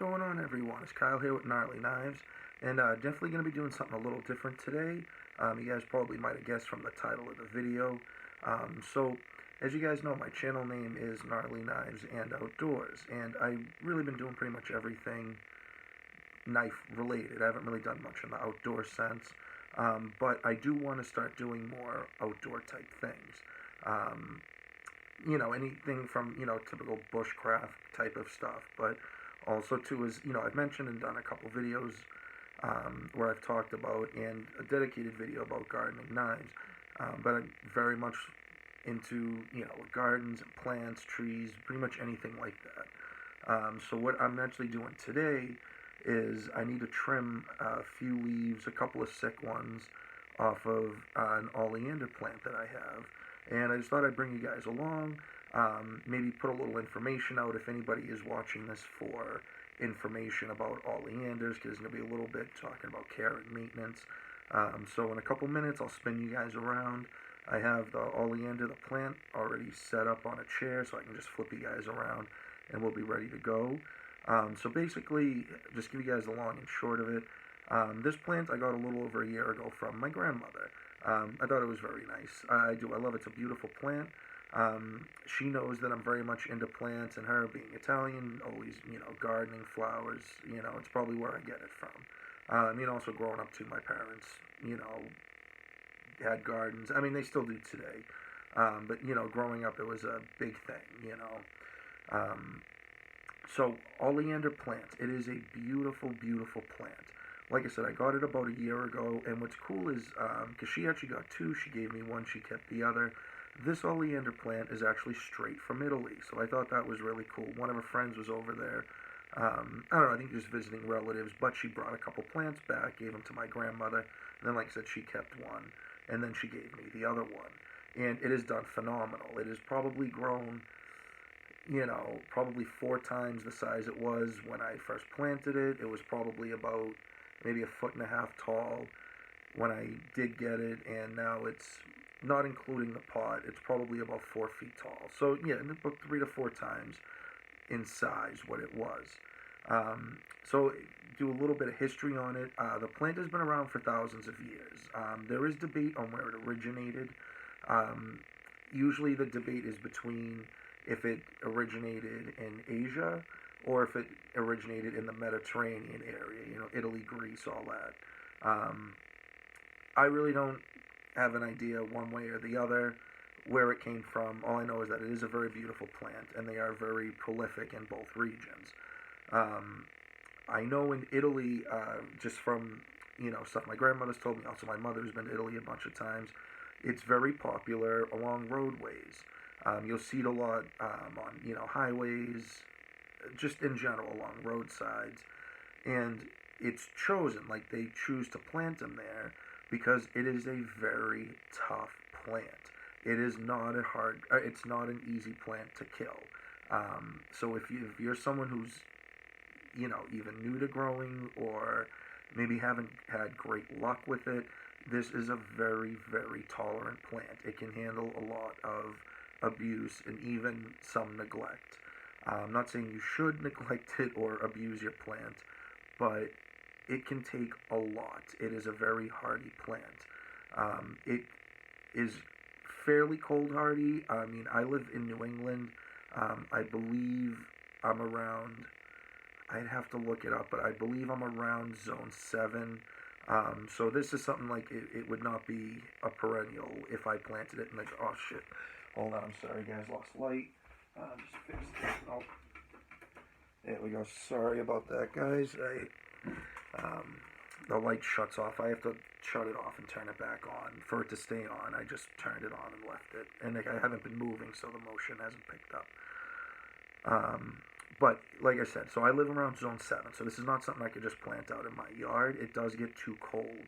going on, everyone? It's Kyle here with Gnarly Knives, and definitely going to be doing something a little different today. You guys probably might have guessed from the title of the video. So, as you guys know, my channel name is Gnarly Knives and Outdoors, and I've really been doing pretty much everything knife related. I haven't really done much in the outdoor sense, but I do want to start doing more outdoor type things. Anything from, typical bushcraft type of stuff, but also too is, I've mentioned and done a couple videos where I've talked about, and a dedicated video about gardening knives, but I'm very much into, gardens and plants, trees, pretty much anything like that. So what I'm actually doing today is I need to trim a few leaves, a couple of sick ones, off of an oleander plant that I have. And I just thought I'd bring you guys along, maybe put a little information out if anybody is watching this for information about oleanders, because there's going to be a little bit talking about care and maintenance. So in a couple minutes, I'll spin you guys around. I have the oleander, the plant, already set up on a chair, so I can just flip you guys around, and we'll be ready to go. So basically, just give you guys the long and short of it. This plant I got a little over a year ago from my grandmother. I thought it was very nice. I love it. It's a beautiful plant. She knows that I'm very much into plants, and her being Italian, always, gardening, flowers, it's probably where I get it from. Also growing up too, my parents, had gardens. I mean, they still do today. But, growing up, it was a big thing, So, oleander plants. It is a beautiful, beautiful plant. Like I said, I got it about a year ago, and what's cool is, because she actually got two, she gave me one, she kept the other. This oleander plant is actually straight from Italy, so I thought that was really cool. One of her friends was over there, I don't know, I think just visiting relatives, but she brought a couple plants back, gave them to my grandmother, and then, like I said, she kept one, and then she gave me the other one. And it has done phenomenal. It has probably grown, probably 4 times the size it was when I first planted it. It was probably about maybe 1.5 feet tall when I did get it, and now it's, not including the pot, it's probably about 4 feet tall. So yeah, about 3 to 4 times in size what it was. So do a little bit of history on it. The plant has been around for thousands of years. There is debate on where it originated. Usually the debate is between if it originated in Asia or if it originated in the Mediterranean area, Italy, Greece, all that. I really don't have an idea one way or the other where it came from. All I know is that it is a very beautiful plant, and they are very prolific in both regions. I know in Italy, just from, stuff my grandmother's told me, also my mother's been to Italy a bunch of times, it's very popular along roadways. You'll see it a lot on, highways, just in general along roadsides, and it's chosen, like they choose to plant them there because it is a very tough plant. It is not it's not an easy plant to kill. So if you're someone who's, even new to growing or maybe haven't had great luck with it, this is a very, very tolerant plant. It can handle a lot of abuse and even some neglect. I'm not saying you should neglect it or abuse your plant, but it can take a lot. It is a very hardy plant. It is fairly cold hardy. I mean, I live in New England. I believe I'm around, I'd have to look it up, but I believe I'm around zone 7. So this is something like it would not be a perennial if I planted it in the, oh shit. Hold on, I'm sorry guys, lost light. Just fix this. Oh, there we go. Sorry about that, guys. The light shuts off. I have to shut it off and turn it back on for it to stay on. I just turned it on and left it, and I haven't been moving, so the motion hasn't picked up. But like I said, so I live around zone 7, so this is not something I could just plant out in my yard. It does get too cold.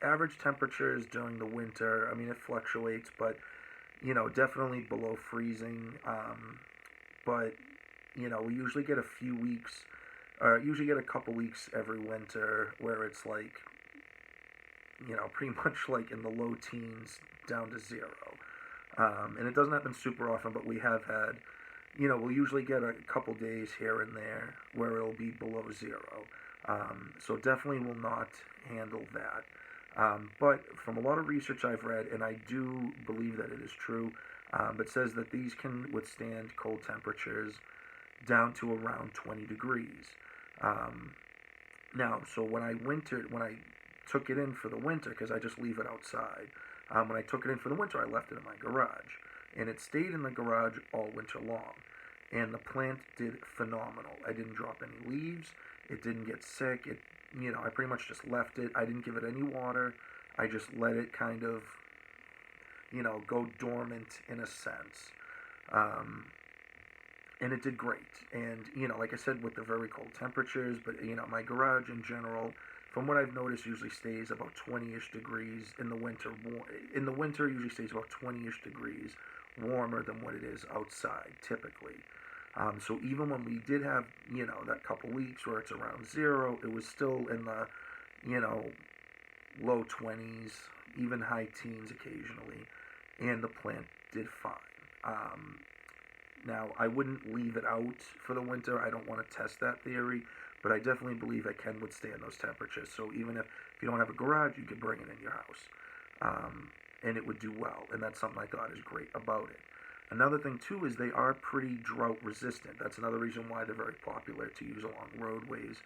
Average temperatures during the winter, I mean, it fluctuates, but, definitely below freezing. But, we usually get a few weeks, usually get a couple weeks every winter where it's like, pretty much like in the low teens down to 0. And it doesn't happen super often, but we have had, we'll usually get a couple days here and there where it'll be below zero. So definitely will not handle that. But from a lot of research I've read, and I do believe that it is true, it says that these can withstand cold temperatures down to around 20 degrees. Now, so when I took it in for the winter, because I just leave it outside, when I took it in for the winter, I left it in my garage. And it stayed in the garage all winter long. And the plant did phenomenal. I didn't drop any leaves. It didn't get sick. I pretty much just left it. I didn't give it any water. I just let it kind of, go dormant in a sense. And it did great. And, like I said, with the very cold temperatures, but, my garage in general, from what I've noticed, usually stays about 20-ish degrees in the winter. In the winter, it usually stays about 20-ish degrees warmer than what it is outside, typically. So even when we did have, that couple weeks where it's around zero, it was still in the, low 20s, even high teens occasionally, and the plant did fine. Now, I wouldn't leave it out for the winter. I don't want to test that theory, but I definitely believe it can withstand those temperatures. So even if you don't have a garage, you could bring it in your house, and it would do well. And that's something I thought is great about it. Another thing, too, is they are pretty drought resistant. That's another reason why they're very popular to use along roadways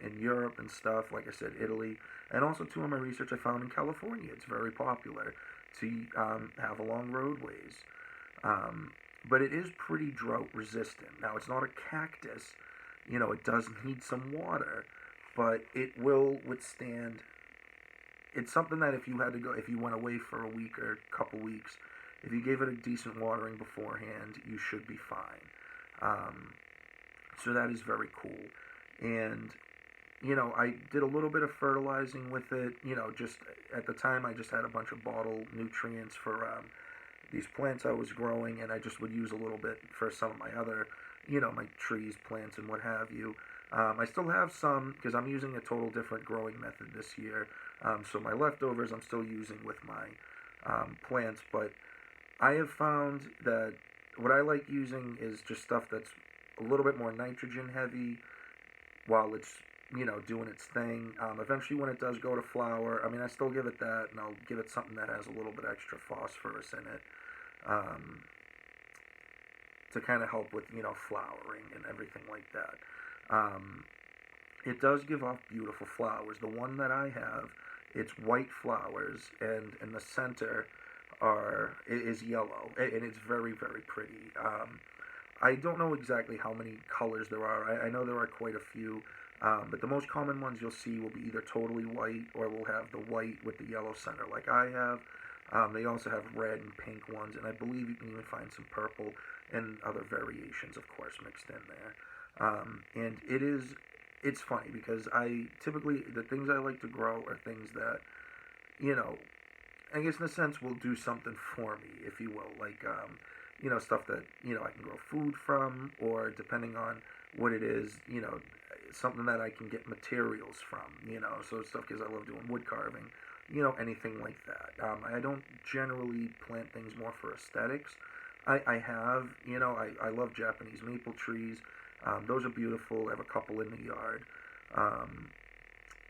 in Europe and stuff. Like I said, Italy. And also, too, in my research, I found in California, it's very popular to have along roadways. But it is pretty drought resistant. Now, it's not a cactus. It does need some water, but it will withstand. It's something that if you went away for a week or a couple weeks, if you gave it a decent watering beforehand, you should be fine. So that is very cool. And, I did a little bit of fertilizing with it. Just at the time, I just had a bunch of bottle nutrients for these plants I was growing, and I just would use a little bit for some of my other, my trees, plants, and what have you. I still have some, because I'm using a total different growing method this year. So my leftovers I'm still using with my plants, but I have found that what I like using is just stuff that's a little bit more nitrogen heavy while it's, doing its thing. Eventually when it does go to flower, I still give it that, and I'll give it something that has a little bit extra phosphorus in it to kind of help with, flowering and everything like that. It does give off beautiful flowers. The one that I have, it's white flowers, and in the center is yellow, and it's very, very pretty. I don't know exactly how many colors there are. I know there are quite a few, but the most common ones you'll see will be either totally white, or will have the white with the yellow center like I have. They also have red and pink ones, and I believe you can even find some purple and other variations, of course, mixed in there. And it's funny because typically the things I like to grow are things that, I guess in a sense will do something for me, if you will, like, stuff that, I can grow food from, or depending on what it is, something that I can get materials from, so stuff, because I love doing wood carving, anything like that. I don't generally plant things more for aesthetics. I have, I love Japanese maple trees. Those are beautiful. I have a couple in the yard.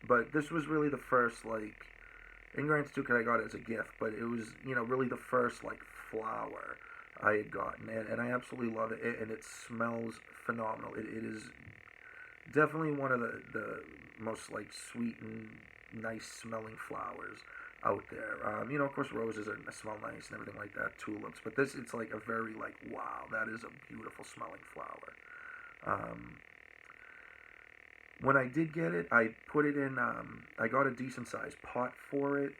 But this was really the first, like, and granted too, 'cause I got it as a gift, but it was, really the first, like, flower I had gotten, and I absolutely love it, and it smells phenomenal. It is definitely one of the most, like, sweet and nice smelling flowers out there. Of course, roses smell nice and everything like that, tulips, but this, it's like a very, like, wow, that is a beautiful smelling flower. When I did get it, I put it in, I got a decent sized pot for it.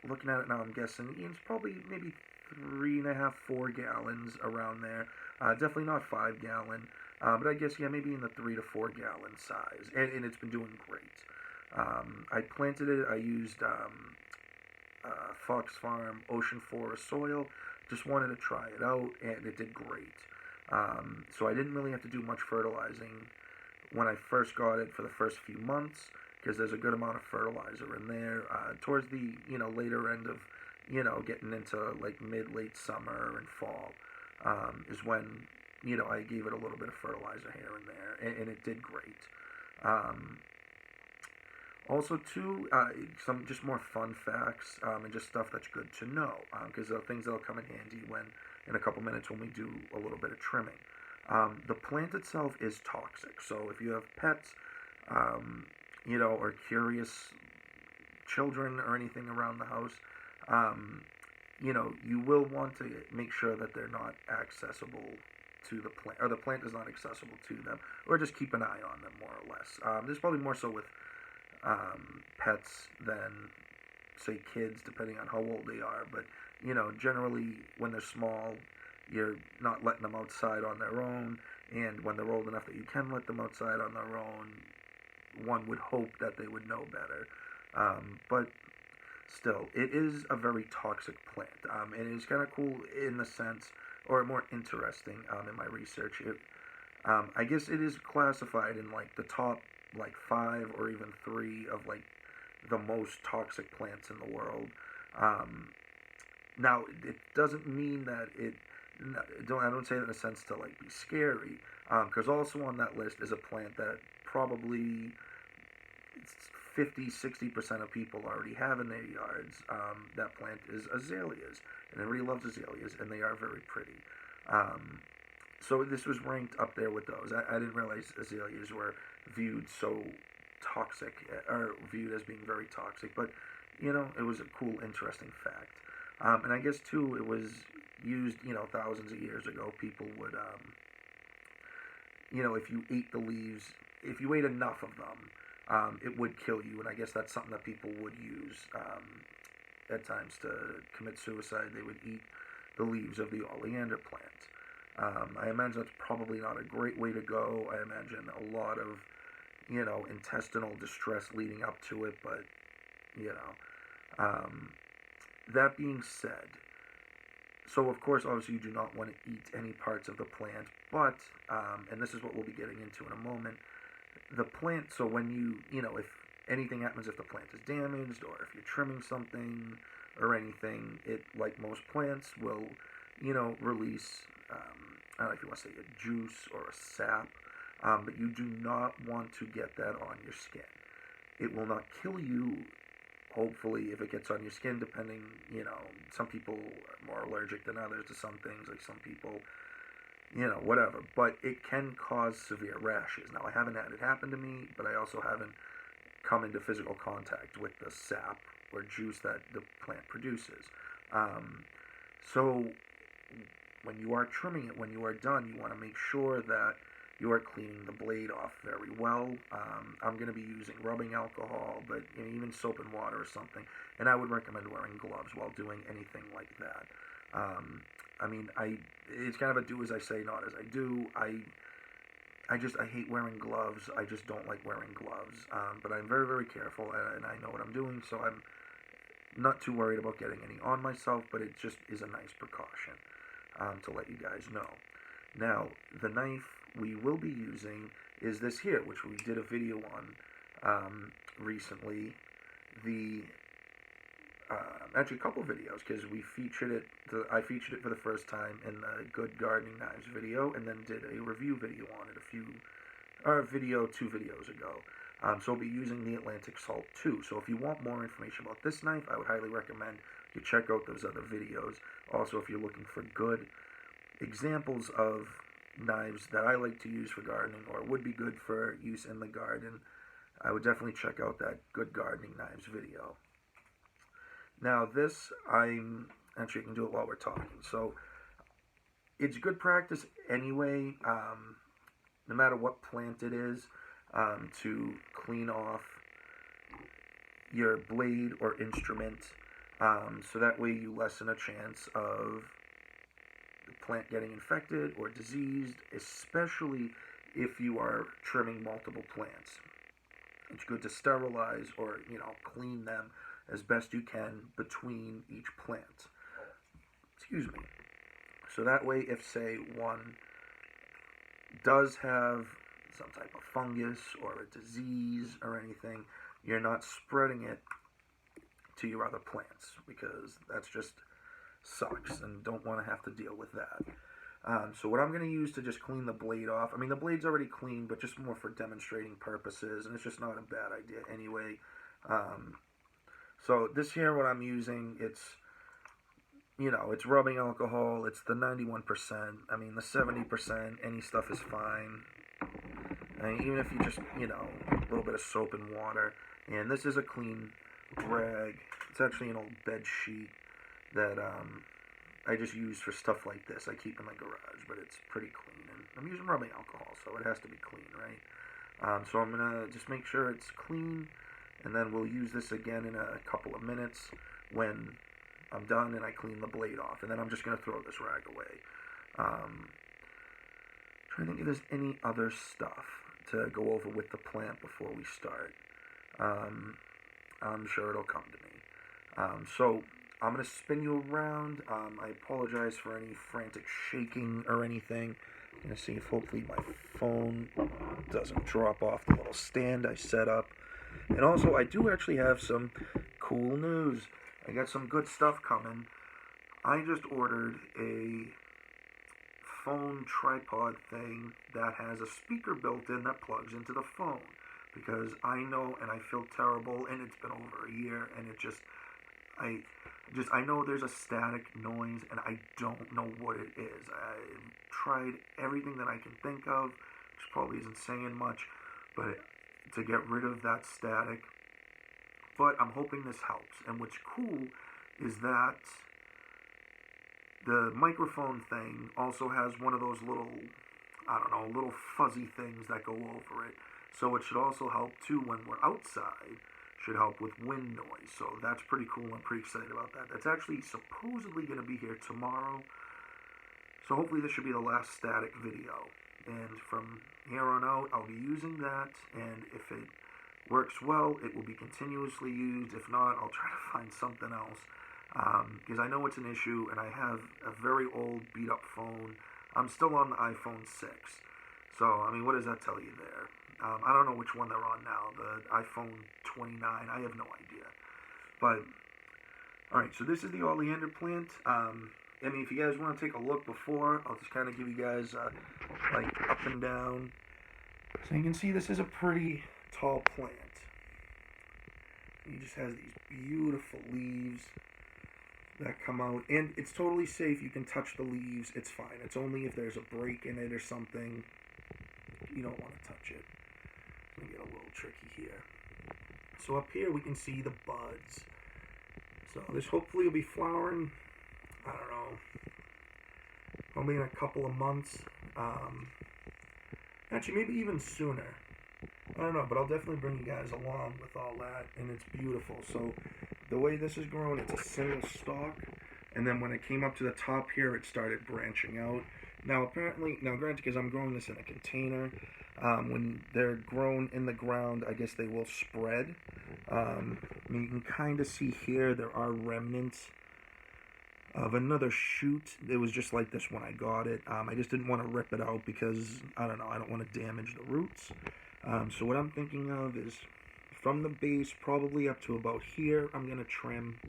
Looking at it now, I'm guessing it's probably maybe 3.5, 4 gallons around there. Definitely not 5 gallon, but I guess, yeah, maybe in the 3 to 4 gallon size. And it's been doing great. I planted it, I used Fox Farm Ocean Forest soil. Just wanted to try it out, and it did great. So I didn't really have to do much fertilizing when I first got it for the first few months, because there's a good amount of fertilizer in there. Towards the, later end of, getting into like late summer and fall, is when I gave it a little bit of fertilizer here and there, and it did great. Um, Also, too, some just more fun facts and just stuff that's good to know, because things that'll come in handy when in a couple minutes when we do a little bit of trimming. The plant itself is toxic, so if you have pets, um, or curious children or anything around the house, um, you will want to make sure that they're not accessible to the plant, or the plant is not accessible to them, or just keep an eye on them more or less. There's probably more so with pets than, say, kids, depending on how old they are. But, generally when they're small, you're not letting them outside on their own. And when they're old enough that you can let them outside on their own, one would hope that they would know better. But still, it is a very toxic plant. And it's kind of cool in the sense, or more interesting in my research. I guess it is classified in like the top like 5 or even 3 of like the most toxic plants in the world. Now it doesn't mean that I don't say that in a sense to like be scary, because also on that list is a plant that probably 50-60% of people already have in their yards. That plant is azaleas, and everybody loves azaleas, and they are very pretty. So this was ranked up there with those. I didn't realize azaleas were viewed so toxic, or viewed as being very toxic, but it was a cool, interesting fact. And I guess too, it was used, thousands of years ago. People would, if you ate the leaves, if you ate enough of them, it would kill you. And I guess that's something that people would use at times to commit suicide. They would eat the leaves of the oleander plant. I imagine that's probably not a great way to go. I imagine a lot of, intestinal distress leading up to it, but, that being said, so of course, obviously, you do not want to eat any parts of the plant, but, and this is what we'll be getting into in a moment, the plant, so when if anything happens, if the plant is damaged, or if you're trimming something, or anything, it, like most plants, will, release, I don't know if you want to say a juice or a sap, but you do not want to get that on your skin. It will not kill you, hopefully, if it gets on your skin, depending, some people are more allergic than others to some things, like some people, whatever, but it can cause severe rashes. Now, I haven't had it happen to me, but I also haven't come into physical contact with the sap or juice that the plant produces. So when you are trimming it, when you are done, you want to make sure that you are cleaning the blade off very well. I'm going to be using rubbing alcohol, but even soap and water or something. And I would recommend wearing gloves while doing anything like that. It's kind of a do as I say, not as I do. I hate wearing gloves. I just don't like wearing gloves. But I'm very, very careful, and I know what I'm doing, so I'm not too worried about getting any on myself, but it just is a nice precaution to let you guys know. Now, the knife we will be using is this here, which we did a video on recently. Actually, a couple videos, because we featured it. I featured it for the first time in the Good Gardening Knives video, and then did a review video on it 2 videos ago. So we'll be using the Atlantic Salt 2. So if you want more information about this knife, I would highly recommend you check out those other videos. Also, if you're looking for good examples of knives that I like to use for gardening, or would be good for use in the garden, I would definitely check out that Good Gardening Knives video. Now this, actually I can do it while we're talking. So it's good practice anyway, no matter what plant it is, to clean off your blade or instrument, so that way you lessen a chance of the plant getting infected or diseased, especially if you are trimming multiple plants. It's good to sterilize or, clean them as best you can between each plant. Excuse me. So that way, if, say, one does have some type of fungus or a disease or anything, you're not spreading it to your other plants, because that's just sucks, and don't want to have to deal with that. So what I'm going to use to just clean the blade off, I mean the blade's already clean, but just more for demonstrating purposes, and it's just not a bad idea anyway. Um, so this here, what I'm using, it's rubbing alcohol, it's the 91%, I mean the 70%, any stuff is fine. I mean, even if you just, a little bit of soap and water. And this is a clean rag. It's actually an old bed sheet that I just use for stuff like this. I keep in my garage, but it's pretty clean. And I'm using rubbing alcohol, so it has to be clean, right? So I'm going to just make sure it's clean, and then we'll use this again in a couple of minutes when I'm done and I clean the blade off. And then I'm just going to throw this rag away. Trying to think if there's any other stuff to go over with the plant before we start. I'm sure it'll come to me. So I'm going to spin you around. I apologize for any frantic shaking or anything. I'm going to see if hopefully my phone doesn't drop off the little stand I set up. And also, I do actually have some cool news. I got some good stuff coming. I just ordered a phone tripod thing that has a speaker built in that plugs into the phone, because I know and I feel terrible, and it's been over a year, and I know there's a static noise and I don't know what it is. I've tried everything that I can think of, which probably isn't saying much, but to get rid of that static. But I'm hoping this helps. And what's cool is that the microphone thing also has one of those little, little fuzzy things that go over it. So it should also help too when we're outside. Should help with wind noise. So that's pretty cool. I'm pretty excited about that. That's actually supposedly going to be here tomorrow. So hopefully this should be the last static video. And from here on out, I'll be using that. And if it works well, it will be continuously used. If not, I'll try to find something else. Because I know it's an issue, and I have a very old, beat-up phone. I'm still on the iPhone 6. So, I mean, what does that tell you there? I don't know which one they're on now, the iPhone 29, I have no idea. But, alright, so this is the Oleander plant. I mean, if you guys want to take a look before, I'll just kind of give you guys, like, up and down. So you can see this is a pretty tall plant. It just has these beautiful leaves that come out, and it's totally safe. You can touch the leaves, it's fine. It's only if there's a break in it or something, you don't want to touch it. Let me get a little tricky here. So up here we can see the buds. So this hopefully will be flowering, I don't know, probably in a couple of months. Actually, maybe even sooner. I don't know, but I'll definitely bring you guys along with all that, and it's beautiful. So the way this is grown, it's a single stalk, and then when it came up to the top here, it started branching out. Now granted, because I'm growing this in a container, when they're grown in the ground, I guess they will spread. I mean, you can kind of see here, there are remnants of another shoot. It was just like this when I got it. I just didn't want to rip it out because, I don't want to damage the roots. So what I'm thinking of is from the base probably up to about here, I'm going to trim.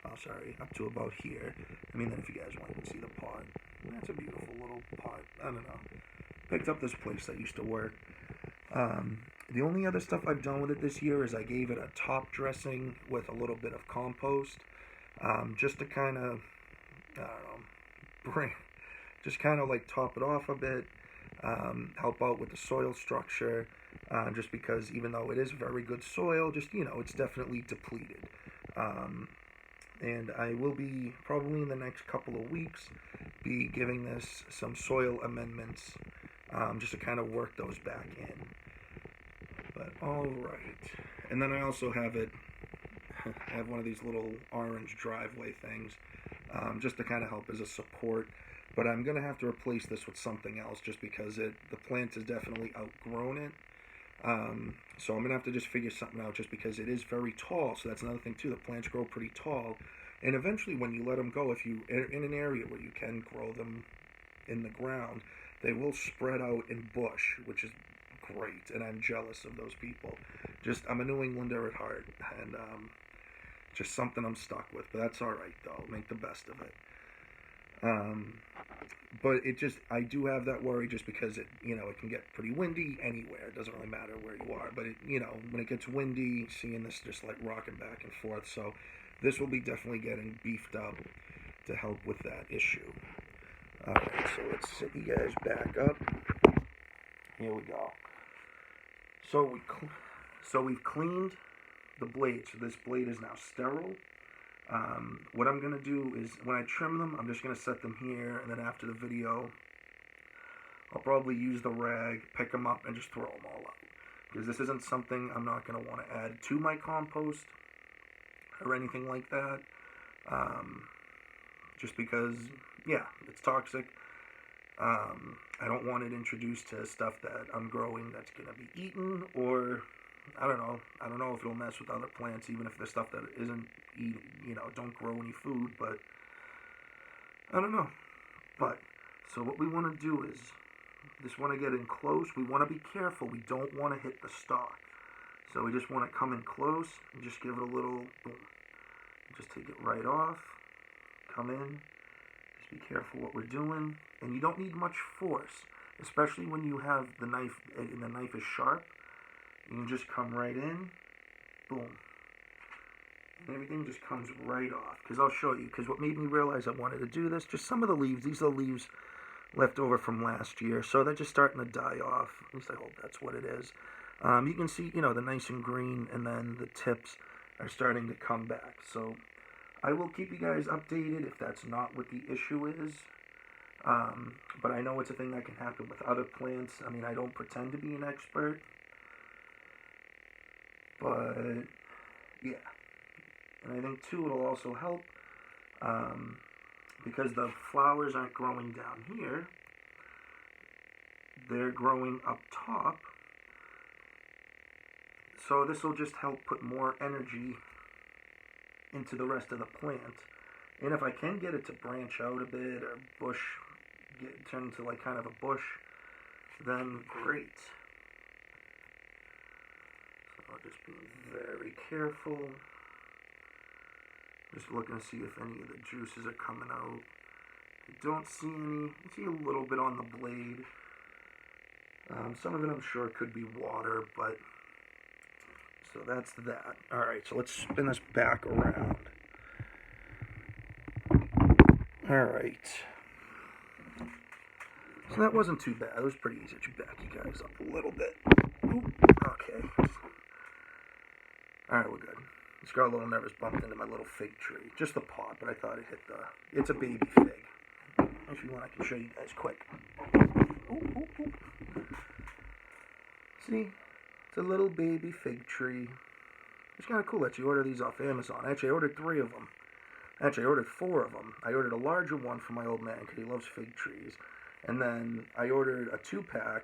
Up to about here. I mean, then if you guys want, you can see the pot. That's a beautiful little pot. I don't know. Picked up this place I used to work. The only other stuff I've done with it this year is I gave it a top dressing with a little bit of compost. Just to kind of, just kind of like top it off a bit. Help out with the soil structure, just because even though it is very good soil, just, it's definitely depleted. And I will be, probably in the next couple of weeks, be giving this some soil amendments, just to kind of work those back in. But, alright. And then I also have I have one of these little orange driveway things, just to kind of help as a support. But I'm going to have to replace this with something else just because the plant has definitely outgrown it. So I'm going to have to just figure something out just because it is very tall. So that's another thing too. The plants grow pretty tall. And eventually when you let them go, if you are in an area where you can grow them in the ground, they will spread out in bush, which is great. And I'm jealous of those people. I'm a New Englander at heart. And just something I'm stuck with. But that's alright though. I'll make the best of it. But I do have that worry just because it can get pretty windy anywhere. It doesn't really matter where you are, but when it gets windy, seeing this just like rocking back and forth. So this will be definitely getting beefed up to help with that issue. All right, so let's set you guys back up. Here we go. So we've cleaned the blade. So this blade is now sterile. What I'm going to do is when I trim them, I'm just going to set them here, and then after the video, I'll probably use the rag, pick them up, and just throw them all out. Because this isn't something I'm not going to want to add to my compost or anything like that. Just because, yeah, it's toxic. I don't want it introduced to stuff that I'm growing that's going to be eaten, or I don't know if it'll mess with other plants, even if there's stuff that isn't don't grow any food, but I don't know. But so what we want to do is, just want to get in close. We want to be careful. We don't want to hit the stalk. So we just want to come in close and just give it a little boom. Just take it right off. Come in. Just be careful what we're doing. And you don't need much force, especially when you have the knife and the knife is sharp. You can just come right in. Boom. And everything just comes right off. Because I'll show you. Because what made me realize I wanted to do this, just some of the leaves. These are leaves left over from last year. So they're just starting to die off. At least I hope that's what it is. You can see, the nice and green, and then the tips are starting to come back. So I will keep you guys updated if that's not what the issue is. But I know it's a thing that can happen with other plants. I mean, I don't pretend to be an expert. But, yeah. And I think, too, it'll also help because the flowers aren't growing down here. They're growing up top. So this will just help put more energy into the rest of the plant. And if I can get it to branch out a bit or turn into like kind of a bush, then great. So I'll just be very careful. Just looking to see if any of the juices are coming out. I don't see any. You see a little bit on the blade. Some of it I'm sure could be water, but so that's that. Alright, so let's spin this back around. Alright. So that wasn't too bad. It was pretty easy to back you guys up a little bit. Ooh, okay. Alright, we're good. Just got a little nervous, bumped into my little fig tree. Just the pod, but I thought it hit it's a baby fig. If you want, I can show you guys quick. Ooh, ooh, ooh. See? It's a little baby fig tree. It's kind of cool that you order these off Amazon. Actually, I ordered 3 of them. Actually, I ordered 4 of them. I ordered a larger one for my old man because he loves fig trees. And then I ordered a 2-pack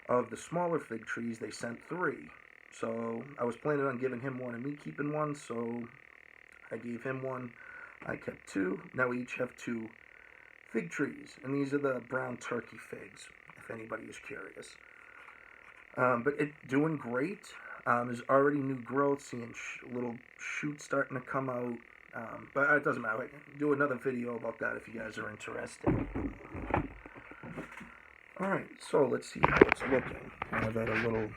of the smaller fig trees. They sent 3. So I was planning on giving him one and me keeping one. So I gave him one. I kept 2. Now we each have 2 fig trees. And these are the brown turkey figs, if anybody is curious. But it's doing great. There's already new growth, seeing little shoots starting to come out. But it doesn't matter. I can do another video about that if you guys are interested. Alright, so let's see how it's looking. I have at a little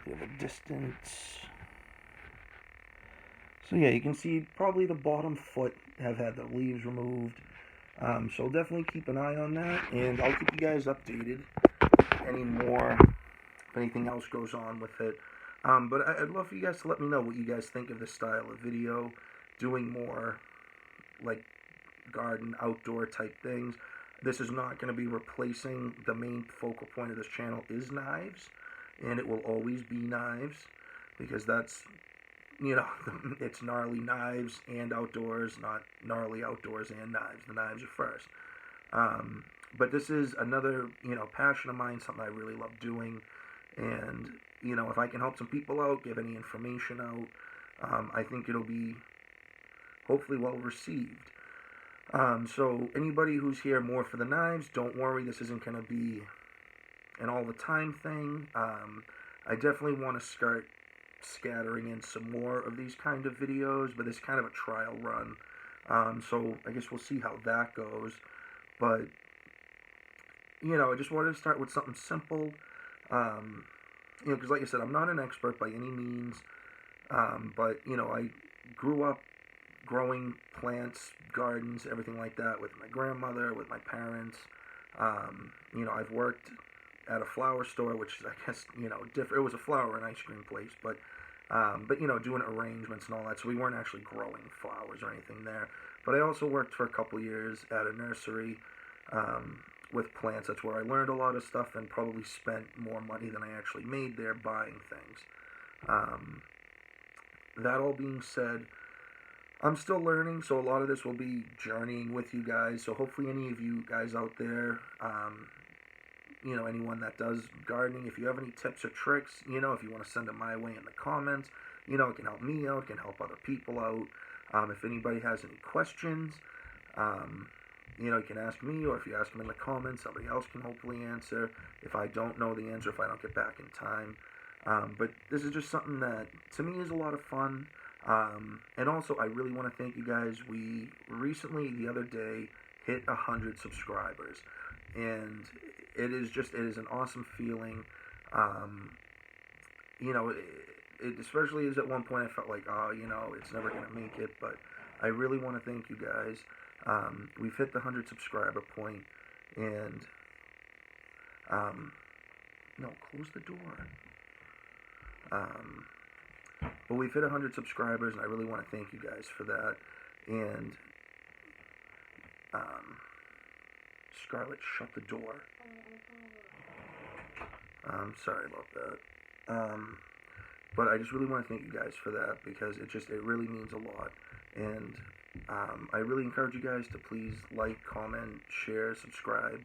bit of a distance. So yeah, you can see probably the bottom foot have had the leaves removed. So definitely keep an eye on that. And I'll keep you guys updated if anything else goes on with it. But I'd love for you guys to let me know what you guys think of this style of video, doing more like garden, outdoor type things. This is not going to be replacing. The main focal point of this channel is knives, and it will always be knives, because that's, it's gnarly knives and outdoors, not gnarly outdoors and knives. The knives are first. But this is another, passion of mine, something I really love doing. And, if I can help some people out, give any information out, I think it'll be hopefully well received. So anybody who's here more for the knives, don't worry, this isn't going to be an all the time thing. I definitely want to start scattering in some more of these kind of videos, but it's kind of a trial run So I guess we'll see how that goes. But I just wanted to start with something simple. Um, because like I said, I'm not an expert by any means. But I grew up growing plants, gardens, everything like that with my grandmother, with my parents. I've worked at a flower store, which is, I guess, different. It was a flower and ice cream place, but doing arrangements and all that. So we weren't actually growing flowers or anything there. But I also worked for a couple years at a nursery um, with plants. That's where I learned a lot of stuff and probably spent more money than I actually made there buying things. Um, that all being said, I'm still learning, so a lot of this will be journeying with you guys. So hopefully, any of you guys out there, anyone that does gardening, if you have any tips or tricks, if you want to send them my way in the comments, it can help me out, it can help other people out. If anybody has any questions, um, you can ask me, or if you ask them in the comments, somebody else can hopefully answer. If I don't know the answer, if I don't get back in time. But this is just something that, to me, is a lot of fun. And also, I really want to thank you guys. We recently, the other day, hit 100 subscribers. And it is an awesome feeling. Um, it especially is at one point I felt like, oh, it's never going to make it. But I really want to thank you guys. We've hit the 100 subscriber point. And, no, close the door. But we've hit 100 subscribers, and I really want to thank you guys for that. And, Scarlett, shut the door. Sorry about that. But I just really want to thank you guys for that, because it really means a lot. And I really encourage you guys to please like, comment, share, subscribe.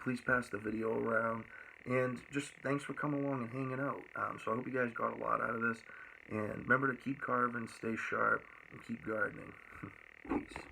Please pass the video around. And just thanks for coming along and hanging out. So I hope you guys got a lot out of this. And remember to keep carving, stay sharp, and keep gardening. Peace.